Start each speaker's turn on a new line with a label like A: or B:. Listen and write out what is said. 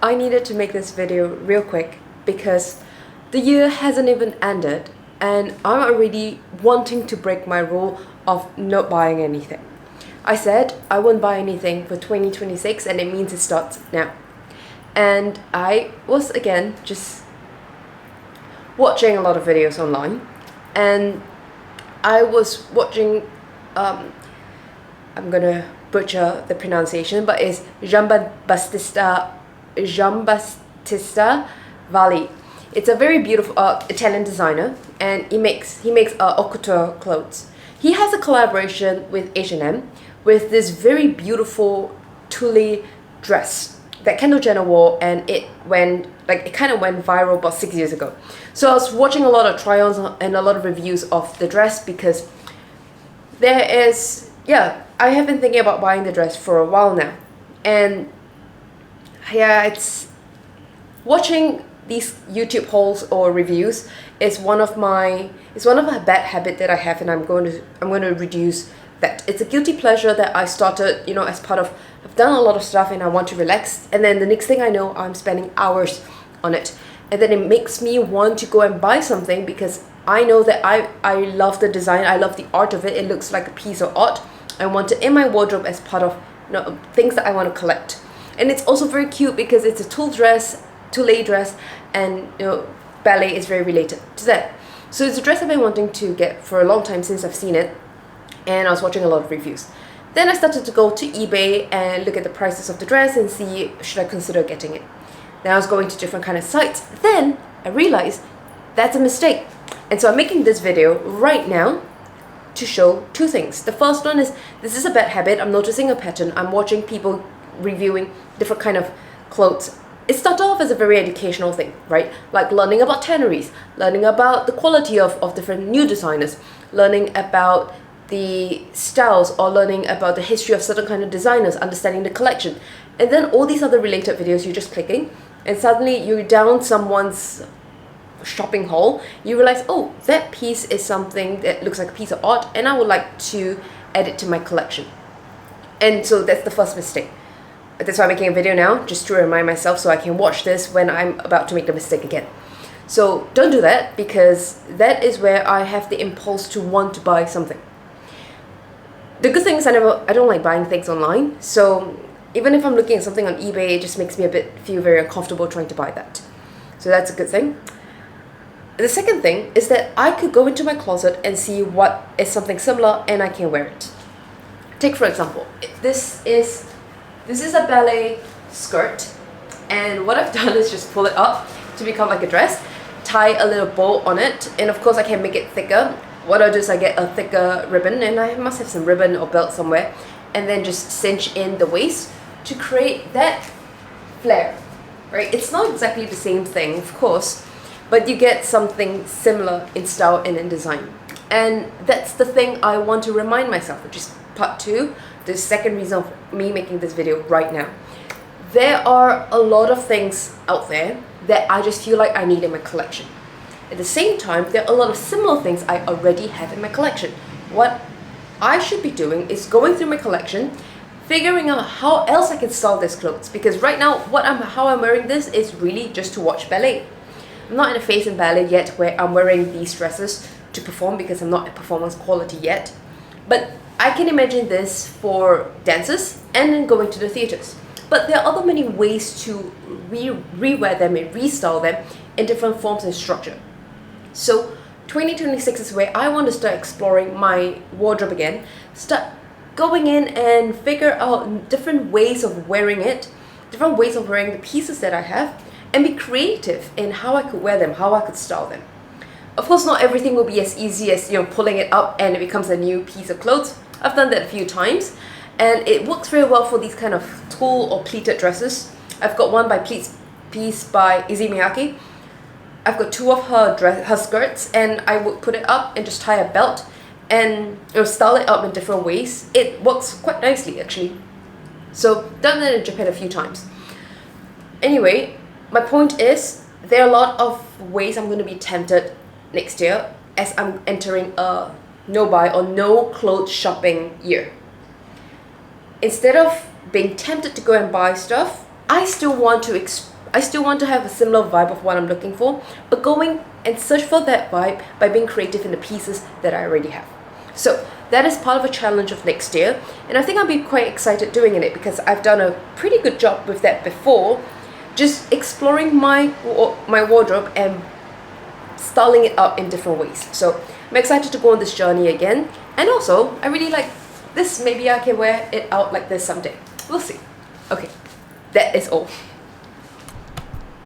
A: I needed to make this video real quick because the year hasn't even ended and I'm already wanting to break my rule of not buying anything. I said I won't buy anything for 2026 and it means it starts now. And I was again just watching a lot of videos online, and I was watching I'm gonna butcher the pronunciation, but it's Giambattista Valli. It's a very beautiful Italian designer, and he makes haute couture clothes. He has a collaboration with H&M with this very beautiful tulle dress that Kendall Jenner wore, and it kind of went viral about 6 years ago. So I was watching a lot of try-ons and a lot of reviews of the dress because I have been thinking about buying the dress for a while now, and it's watching these YouTube hauls or reviews is one of a bad habit that I have, and I'm going to reduce that. It's a guilty pleasure that I started, as part of I've done a lot of stuff and I want to relax, and then the next thing I know I'm spending hours on it, and then it makes me want to go and buy something because I know that I love the design, I love the art of it. It looks like a piece of art. I want it in my wardrobe as part of things that I want to collect. And it's also very cute because it's a tulle dress, and ballet is very related to that. So it's a dress I've been wanting to get for a long time since I've seen it, and I was watching a lot of reviews. Then I started to go to eBay and look at the prices of the dress and see, should I consider getting it. Then I was going to different kind of sites. Then I realized that's a mistake. And so I'm making this video right now to show two things. The first one is, this is a bad habit. I'm noticing a pattern. I'm watching people reviewing different kind of clothes. It started off as a very educational thing, right? Like learning about tanneries, learning about the quality of different new designers, learning about the styles, or learning about the history of certain kind of designers, understanding the collection. And then all these other related videos, you're just clicking, and suddenly you're down someone's shopping haul. You realize, oh, that piece is something that looks like a piece of art and I would like to add it to my collection. And so that's the first mistake. That's why I'm making a video now, just to remind myself so I can watch this when I'm about to make the mistake again. So don't do that, because that is where I have the impulse to want to buy something. The good thing is I don't like buying things online, so even if I'm looking at something on eBay, it just makes me feel very uncomfortable trying to buy that. So that's a good thing. The second thing is that I could go into my closet and see what is something similar and I can wear it. Take for example, this is a ballet skirt, and what I've done is just pull it up to become like a dress, tie a little bow on it, and of course I can make it thicker. What I do is I get a thicker ribbon, and I must have some ribbon or belt somewhere, and then just cinch in the waist to create that flare, right? It's not exactly the same thing, of course, but you get something similar in style and in design. And that's the thing I want to remind myself, which is part two, the second reason of me making this video right now. There are a lot of things out there that I just feel like I need in my collection. At the same time, there are a lot of similar things I already have in my collection. What I should be doing is going through my collection, figuring out how else I can style these clothes, because right now how I'm wearing this is really just to watch ballet. I'm not in a phase in ballet yet where I'm wearing these dresses to perform, because I'm not at performance quality yet. But I can imagine this for dancers and then going to the theaters. But there are other many ways to rewear them and restyle them in different forms and structure. So 2026 is where I want to start exploring my wardrobe again, start going in and figure out different ways of wearing it, different ways of wearing the pieces that I have, and be creative in how I could wear them, how I could style them. Of course, not everything will be as easy as pulling it up and it becomes a new piece of clothes. I've done that a few times, and it works very well for these kind of tulle or pleated dresses. I've got one piece by Izzy Miyake. I've got two of her skirts, and I would put it up and just tie a belt and style it up in different ways. It works quite nicely actually. So done that in Japan a few times. Anyway, my point is there are a lot of ways I'm going to be tempted next year as I'm entering a no buy or no clothes shopping year. Instead of being tempted to go and buy stuff, I still want to I still want to have a similar vibe of what I'm looking for, but going and search for that vibe by being creative in the pieces that I already have. So that is part of a challenge of next year, and I think I'll be quite excited doing it because I've done a pretty good job with that before, just exploring my wardrobe and styling it up in different ways. So I'm excited to go on this journey again, and also I really like this. Maybe I can wear it out like this someday. We'll see. Okay, that is all.